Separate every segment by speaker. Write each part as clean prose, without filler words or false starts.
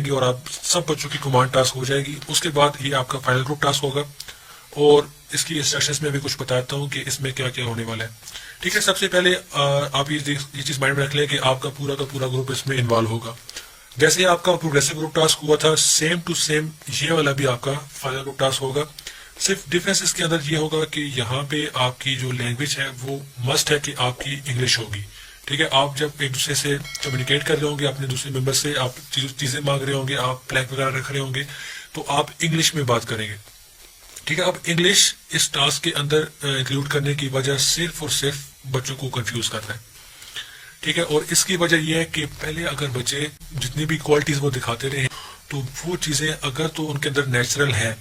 Speaker 1: जाएंगे और आप सब बच्चों की कमांड टास्क हो जाएगी। उसके बाद ये आपका फाइनल ग्रुप टास्क होगा और इसकी इंस्ट्रक्शंस में भी कुछ बताता हूँ कि इसमें क्या क्या होने वाला है। ठीक है, सबसे पहले आप ये चीज माइंड में रख लें कि आपका पूरा का पूरा ग्रुप इसमें इन्वॉल्व होगा। जैसे आपका प्रोग्रेसिव ग्रुप टास्क हुआ था, सेम टू सेम ये वाला भी आपका फाइनल ग्रुप टास्क होगा। सिर्फ डिफरेंस इसके अंदर ये होगा कि यहाँ पे आपकी जो लैंग्वेज है वो मस्ट है कि आपकी इंग्लिश होगी। ठीक है, आप जब एक दूसरे से कम्युनिकेट कर रहे होंगे, अपने दूसरे मेंबर से आप चीजें मांग रहे होंगे, आप प्लान वगैरह रख रहे होंगे, तो आप इंग्लिश में बात करेंगे। ठीक है, अब इंग्लिश इस टास्क के अंदर इंक्लूड करने की वजह सिर्फ और सिर्फ बच्चों को कंफ्यूज कर रहा है। ठीक है, और इसकी वजह यह है कि पहले अगर बच्चे जितनी भी क्वालिटीज वो दिखाते रहे तो वो चीजें अगर तो उनके अंदर नेचुरल है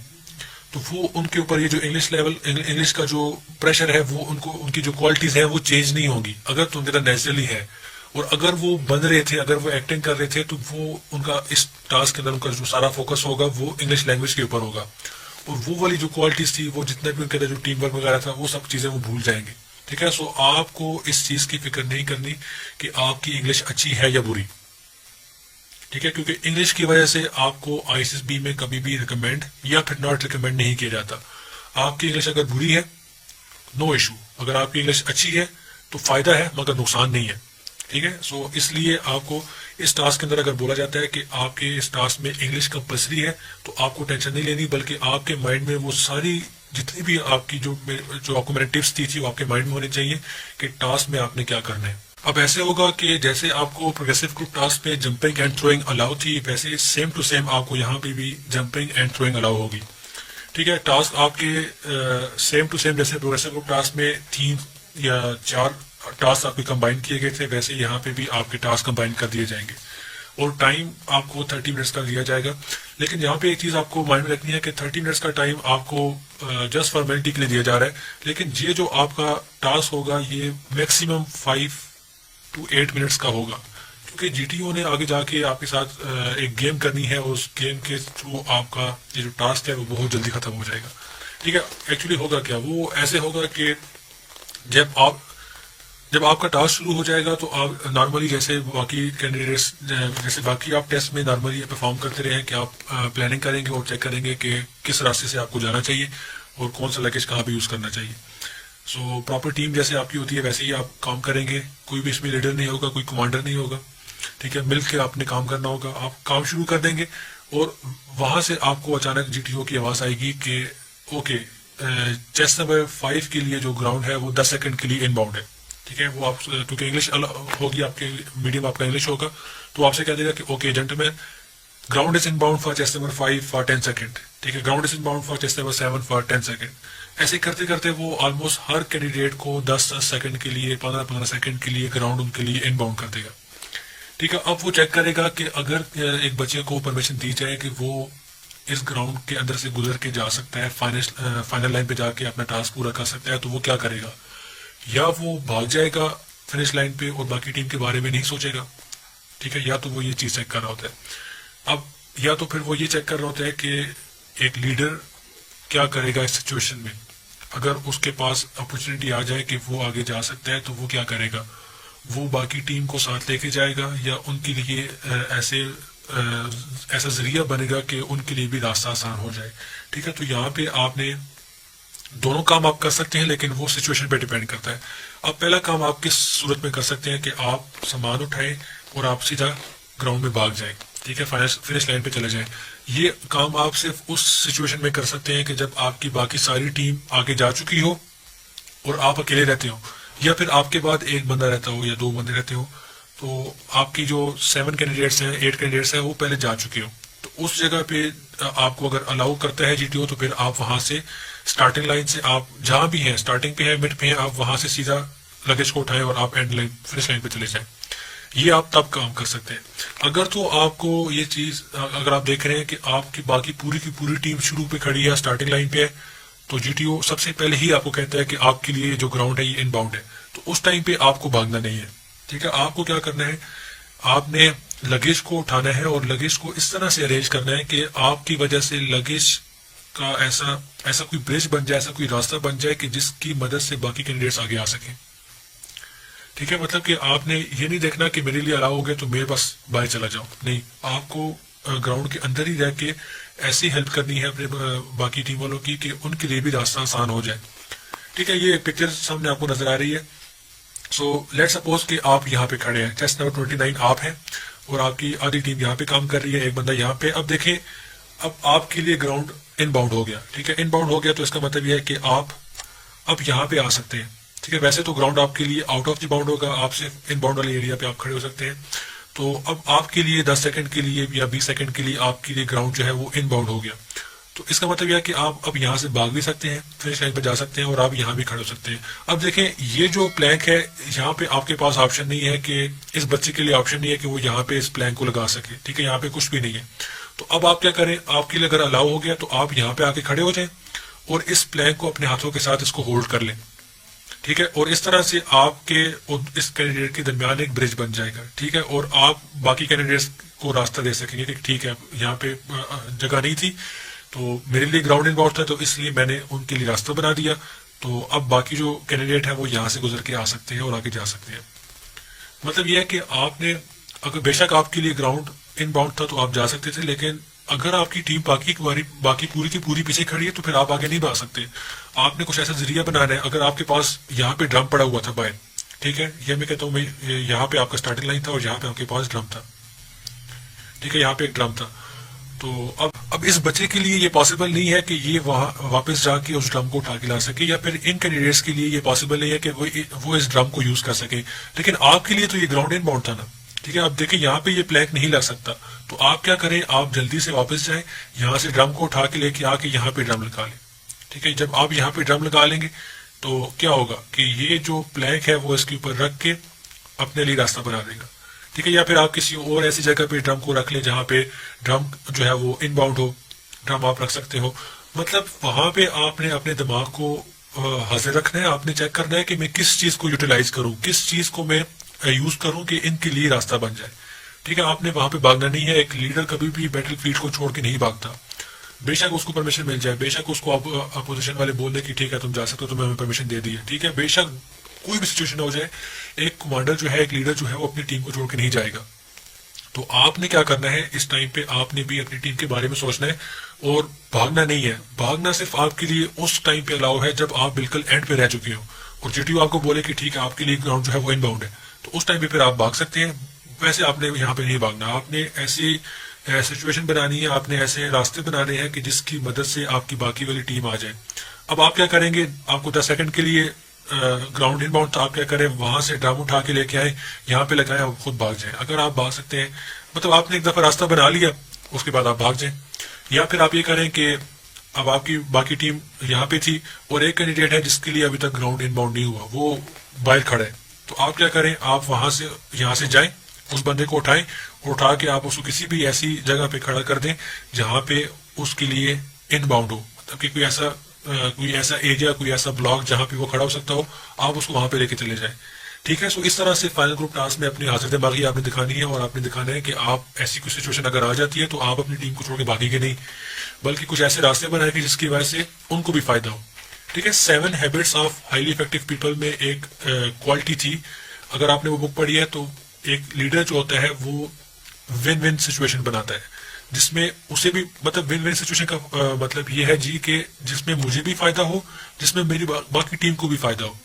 Speaker 1: तो वो उनके ऊपर ये जो इंग्लिश का जो प्रेशर है वो उनकी जो क्वालिटीज है वो चेंज नहीं होगी। अगर तो उनके अंदर नेचुरली है और अगर वो बन रहे थे, अगर वो एक्टिंग कर रहे थे, तो वो उनका इस टास्क के अंदर उनका जो सारा फोकस होगा वो इंग्लिश लैंग्वेज के ऊपर होगा और वो वाली जो क्वालिटीज थी, वो जितना भी उनके अंदर जो टीम वर्क वगैरह था, वो सब चीजें वो भूल जाएंगे। ठीक है, सो आपको इस चीज की फिक्र नहीं करनी कि आपकी इंग्लिश अच्छी है या बुरी। ठीक है, क्योंकि इंग्लिश की वजह से आपको आईएसएसबी में कभी भी रिकमेंड या फिर नॉट रिकमेंड नहीं किया जाता। आपकी इंग्लिश अगर बुरी है, नो इशू। अगर आपकी इंग्लिश अच्छी है तो फायदा है मगर नुकसान नहीं है। ठीक है, सो इसलिए आपको इस टास्क के अंदर अगर बोला जाता है कि आपके इस टास्क में इंग्लिश कंपल्सरी है तो आपको टेंशन नहीं लेनी, बल्कि आपके माइंड में वो सारी जितनी भी आपकी जो आपको मैंने टिप्स दी थी वो आपके माइंड में होनी चाहिए कि टास्क में आपने क्या करना है। अब ऐसे होगा कि जैसे आपको प्रोग्रेसिव ग्रुप टास्क में जंपिंग एंड थ्रोइंग अलाउ थी, वैसे सेम टू सेम आपको यहाँ पे भी जंपिंग एंड थ्रोइंग अलाउ होगी। ठीक है, टास्क आपके सेम टू सेम जैसे प्रोग्रेसिव ग्रुप टास्क में 3 या 4 टास्क आपके कंबाइन किए गए थे, वैसे यहाँ पे भी आपके टास्क कंबाइन कर दिए जाएंगे और टाइम आपको 30 मिनट्स का दिया जाएगा। लेकिन यहाँ पे एक चीज आपको माइंड में रखनी है कि 30 मिनट्स का टाइम आपको जस्ट फॉर्मेलिटी के लिए दिया जा रहा है, लेकिन ये जो आपका टास्क होगा ये मैक्सिमम 5 to 8 मिनट्स का होगा, क्योंकि जीटीओ ने आगे जाके आपके साथ एक गेम करनी है। उस गेम के थ्रू आपका ये जो टास्क है वो बहुत जल्दी खत्म हो जाएगा। ठीक है, एक्चुअली होगा क्या, वो ऐसे होगा कि जब आपका टास्क शुरू हो जाएगा तो आप नॉर्मली जैसे बाकी कैंडिडेट्स जैसे बाकी आप टेस्ट में नॉर्मली परफॉर्म करते रहे कि आप प्लानिंग करेंगे और चेक करेंगे कि किस रास्ते से आपको जाना चाहिए और कौन सा लगेज कहाँ पे यूज करना चाहिए। सो प्रॉपर टीम जैसे आपकी होती है वैसे ही आप काम करेंगे। कोई भी इसमें लीडर नहीं होगा, कोई कमांडर नहीं होगा। ठीक है, मिलकर आपने काम करना होगा। आप काम शुरू कर देंगे और वहां से आपको अचानक जीटीओ की आवाज आएगी कि ओके, चेस्ट नंबर 5 के लिए जो ग्राउंड है वो 10 सेकंड के लिए इनबाउंड है। ठीक है, वो आप क्योंकि इंग्लिश होगी, आपके मीडियम आपका इंग्लिश होगा, तो आपसे कह देगा कि okay gentleman, ground is inbound for chest number 5 for 10 second. ठीक है, ground is inbound for chest number 7 for 10 second. ऐसे करते करते वो ऑलमोस्ट हर कैंडिडेट को 10-10 सेकंड के लिए, 15-15 सेकंड के लिए ग्राउंड उनके लिए इनबाउंड कर देगा। ठीक है, अब वो चेक करेगा कि अगर एक बच्चे को परमिशन दी जाए कि वो इस ग्राउंड के अंदर से गुजर के जा सकता है, फाइनल लाइन पे जाके अपना टास्क पूरा कर सकता है, तो वो क्या करेगा, या वो भाग जाएगा फिनिश लाइन पे और बाकी टीम के बारे में नहीं सोचेगा। ठीक है, या तो वो ये चीज चेक कर रहा होता है। अब या तो फिर वो ये चेक कर रहा होता है कि एक लीडर क्या करेगा इस सिचुएशन में। अगर उसके पास अपॉर्चुनिटी आ जाए कि वो आगे जा सकता है तो वो क्या करेगा, वो बाकी टीम को साथ लेके जाएगा या उनके लिए ऐसा जरिया बनेगा कि उनके लिए भी रास्ता आसान हो जाए। ठीक है, तो यहाँ पे आपने दोनों काम आप कर सकते हैं, लेकिन वो सिचुएशन पे डिपेंड करता है। अब पहला काम आप किस सूरत में कर सकते हैं कि आप सामान उठाएं और आप सीधा ग्राउंड में भाग जाएं। ठीक है, फिनिश लाइन पे चले जाएं। ये काम आप सिर्फ उस सिचुएशन में कर सकते हैं कि जब आपकी बाकी सारी टीम आगे जा चुकी हो और आप अकेले रहते हो, या फिर आपके बाद एक बंदा रहता हो या 2 बंदे रहते हो। तो आपकी जो 7 कैंडिडेट्स हैं, 8 कैंडिडेट्स हैं, वो पहले जा चुके हो, तो उस जगह पे आपको अगर अलाउ करता है जीटीओ तो फिर आप वहां से स्टार्टिंग लाइन से, आप जहां भी हैं, स्टार्टिंग पे है, मिड पे है, आप वहां से सीधा लगेज को उठाएं और आप एंड लाइन फिनिश लाइन पे चले जाएं। ये आप तब काम कर सकते हैं। अगर तो आपको ये चीज, अगर आप देख रहे हैं कि आपकी बाकी पूरी की पूरी टीम शुरू पे खड़ी है, स्टार्टिंग लाइन पे है, तो जीटीओ सबसे पहले ही आपको कहता है कि आपके लिए जो ग्राउंड है ये इनबाउंड है। तो उस टाइम पे आपको भागना नहीं है। ठीक है, आपको क्या करना है, आपने लगेज को उठाना है और लगेज को इस तरह से अरेंज करना है कि आपकी वजह से लगेज का ऐसा कोई ब्रिज बन जाए, ऐसा कोई रास्ता बन जाए कि जिसकी मदद से बाकी कैंडिडेट्स आगे आ सकें। ठीक है, मतलब कि आपने ये नहीं देखना कि मेरे लिए अलाउ हो गए तो मेरे पास बाहर चला जाओ, नहीं, आपको ग्राउंड के अंदर ही रह के ऐसी हेल्प करनी है अपने बाकी टीम वालों की कि उनके लिए भी रास्ता आसान हो जाए। ठीक है, ये पिक्चर सामने आपको नजर आ रही है। सो लेट सपोज कि आप यहाँ पे खड़े हैं, टेस्ट नंबर 29 आप हैं और आपकी आधी टीम यहाँ पे काम कर रही है, एक बंदा यहाँ पे। अब देखें, अब आपके लिए ग्राउंड इनबाउंड हो गया। ठीक है, इनबाउंड हो गया तो इसका मतलब यह है कि आप अब यहाँ पे आ सकते हैं। ठीक है, वैसे तो ग्राउंड आपके लिए आउट ऑफ द बाउंड होगा, आप सिर्फ इनबाउंड वाले एरिया पे आप खड़े हो सकते हैं। तो अब आपके लिए 10 सेकंड के लिए या 20 सेकंड के लिए आपके लिए ग्राउंड जो है वो इनबाउंड हो गया। तो इसका मतलब यह है कि आप अब यहाँ से भाग भी सकते हैं, फिनिश लाइन पर जा सकते हैं और आप यहाँ भी खड़े हो सकते हैं। अब देखें, ये जो प्लैंक है, यहाँ पे आपके पास ऑप्शन नहीं है कि इस बच्चे के लिए ऑप्शन नहीं है कि वो यहाँ पे इस प्लैंक को लगा सके। ठीक है, यहाँ पे कुछ भी नहीं है। तो अब आप क्या करें, आपके लिए अगर अलाउ हो गया तो आप यहाँ पे आके खड़े हो जाएं और इस प्लैंक को अपने हाथों के साथ इसको होल्ड कर लें। ठीक है, और इस तरह से आपके और इस कैंडिडेट के दरमियान एक ब्रिज बन जाएगा। ठीक है, और आप बाकी कैंडिडेट्स को रास्ता दे सकेंगे कि ठीक है, यहाँ पे जगह नहीं थी तो मेरे लिए ग्राउंड इनबाउंड था, तो इसलिए मैंने उनके लिए रास्ता बना दिया। तो अब बाकी जो कैंडिडेट है वो यहाँ से गुजर के आ सकते हैं और आगे जा सकते हैं। मतलब यह है कि आपने, अगर बेशक आपके लिए ग्राउंड इनबाउंड था तो आप जा सकते थे, लेकिन अगर आपकी टीम बाकी पूरी की पूरी पीछे खड़ी है तो फिर आप आगे नहीं भाग सकते। आपने कुछ ऐसा जरिया बनाना है। अगर आपके पास यहाँ पे ड्रम पड़ा हुआ था बाहर, ठीक है, ये मैं कहता हूँ यहाँ पे आपका स्टार्टिंग लाइन था और यहाँ पे आपके पास ड्रम था। ठीक है, यहाँ पे एक ड्रम था। तो अब इस बच्चे के लिए ये पॉसिबल नहीं है कि ये वहां वापस जाके उस ड्रम को उठा के ला सके, या फिर इन कैंडिडेट्स के लिए ये पॉसिबल नहीं है कि वो इस ड्रम को यूज कर सके। लेकिन आपके लिए तो ये ग्राउंड इनबाउंड था ना। ठीक है, अब देखिए यहाँ पे ये प्लैंक नहीं लग सकता, तो आप क्या करें, आप जल्दी से वापस जाएं, यहाँ से ड्रम को उठा के लेके आके यहाँ पे ड्रम लगा लें। ठीक है, जब आप यहाँ पे ड्रम लगा लेंगे तो क्या होगा कि ये जो प्लैंक है वो इसके ऊपर रख के अपने लिए रास्ता बना देगा। ठीक है, या फिर आप किसी और ऐसी जगह पे ड्रम को रख लें जहाँ पे ड्रम जो है वो इनबाउंड हो, ड्रम आप रख सकते हो। मतलब वहां पे आपने अपने दिमाग को हाजिर रखना है, आपने चेक करना है कि मैं किस चीज को यूटिलाइज करूं, किस चीज को मैं यूज करूं कि इनके लिए रास्ता बन जाए। ठीक है, आपने वहां पे भागना नहीं है। एक लीडर कभी भी बैटल फील्ड को छोड़ के नहीं भागता। बेशक उसको परमिशन मिल जाए, बेशक उसको अपोजिशन वाले बोल दे कि ठीक है तुम जा सकते हो, तुम्हें हमें परमिशन दे दी है। ठीक है, बेशक कोई भी सिचुएशन हो जाए, एक कमांडर जो है, एक लीडर जो है, वो अपनी टीम को छोड़ के नहीं जाएगा। तो आपने क्या करना है, इस टाइम पे आपने भी अपनी टीम के बारे में सोचना है और भागना नहीं है। भागना सिर्फ आपके लिए उस टाइम पे अलाउ है जब आप बिल्कुल एंड पे रह चुके हो और जीटीओ आपको बोले कि ठीक है आपके लिए ग्राउंड जो है वो इनबाउंड है, तो उस टाइम पे फिर आप भाग सकते हैं। वैसे आपने यहाँ पे नहीं भागना, आपने ऐसी सिचुएशन बनानी है, आपने ऐसे रास्ते बनाने हैं कि जिसकी मदद से आपकी बाकी वाली टीम आ जाए। अब आप क्या करेंगे, आपको 10 सेकंड के लिए ग्राउंड इनबाउंड तो आप क्या करें, वहां से ड्रम उठा के लेके आए, यहाँ पे लगाए, आप खुद भाग जाए। अगर आप भाग सकते हैं, मतलब आपने एक दफा रास्ता बना लिया, उसके बाद आप भाग जाए। या फिर आप ये करें कि अब आपकी बाकी टीम यहाँ पे थी और एक कैंडिडेट है जिसके लिए अभी तक ग्राउंड इनबाउंड नहीं हुआ, वो बाहर खड़ा है, तो आप क्या करें, आप वहां से यहाँ से जाएं, उस बंदे को उठाएं, उठा के आप उसको किसी भी ऐसी जगह पे खड़ा कर दें जहां पे उसके लिए इनबाउंड हो। मतलब कि कोई ऐसा एरिया, कोई ऐसा ब्लॉक जहां पे वो खड़ा हो सकता हो, आप उसको वहां पे लेके चले जाएं। ठीक है, सो इस तरह से फाइनल ग्रुप टास्क में अपनी हाजिर दिमागी आपने दिखानी है और आपने दिखाना है कि आप ऐसी कोई सिचुएशन अगर आ जाती है तो आप अपनी टीम को छोड़ के भागेंगे नहीं, बल्कि कुछ ऐसे रास्ते बनाएंगे जिसकी वजह से उनको भी फायदा हो। ठीक है, 7 habits of highly effective people में एक क्वालिटी थी, अगर आपने वो बुक पढ़ी है तो एक लीडर जो होता है वो विन विन सिचुएशन बनाता है, जिसमें उसे भी, मतलब विन विन सिचुएशन का मतलब ये है जी कि जिसमें मुझे भी फायदा हो, जिसमें मेरी बाकी टीम को भी फायदा हो।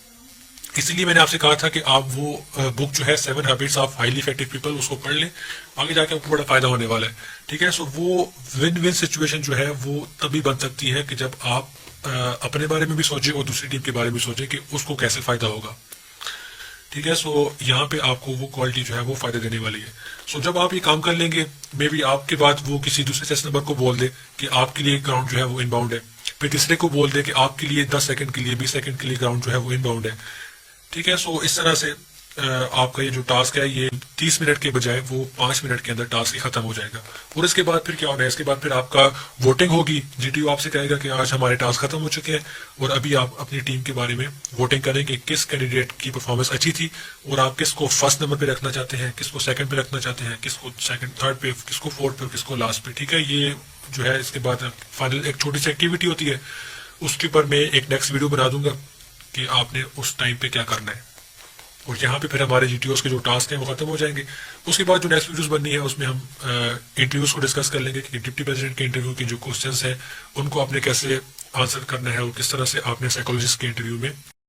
Speaker 1: इसीलिए मैंने आपसे कहा था कि आप वो बुक जो है 7 habits of highly effective people उसको पढ़ लें, आगे जाके आपको बड़ा फायदा होने वाला है। ठीक है, सो वो विन विन सिचुएशन जो है वो तभी बन सकती है कि जब आप अपने बारे में भी सोचें और दूसरी टीम के बारे में सोचें कि उसको कैसे फायदा होगा। ठीक है, सो यहाँ पे आपको वो क्वालिटी जो है वो फायदा देने वाली है। सो जब आप ये काम कर लेंगे, मे बी आपके बाद वो किसी दूसरे टेस्ट नंबर को बोल दे कि आपके लिए ग्राउंड जो है वो इनबाउंड है, फिर तीसरे को बोल दे कि आपके लिए 10 सेकंड के लिए 20 सेकंड के लिए ग्राउंड जो है वो इनबाउंड है। ठीक है, सो इस तरह से आपका ये जो टास्क है ये 30 मिनट के बजाय वो 5 मिनट के अंदर टास्क खत्म हो जाएगा। और इसके बाद फिर क्या होना है, इसके बाद फिर आपका वोटिंग होगी। जीटीओ आपसे कहेगा कि आज हमारे टास्क खत्म हो चुके हैं और अभी आप अपनी टीम के बारे में वोटिंग करें कि किस कैंडिडेट की परफॉर्मेंस अच्छी थी और आप किसको फर्स्ट नंबर पे रखना चाहते हैं, किसको सेकंड पे रखना चाहते हैं, किसको सेकंड थर्ड पे, किसको फोर्थ पे, किसको लास्ट पे। ठीक है, ये जो है इसके बाद फाइनल एक छोटी सी एक्टिविटी होती है, उसके ऊपर मैं एक नेक्स्ट वीडियो बना दूंगा कि आपने उस टाइम पे क्या करना है। और यहाँ पे फिर हमारे जीटीओस के जो टास्क हैं वो खत्म हो जाएंगे। उसके बाद जो नेक्स्ट वीडियोस बननी है उसमें हम इंटरव्यूज को डिस्कस कर लेंगे कि डिप्टी प्रेसिडेंट के इंटरव्यू की जो क्वेश्चंस हैं उनको आपने कैसे आंसर करना है और किस तरह से आपने साइकोलॉजिस्ट के इंटरव्यू में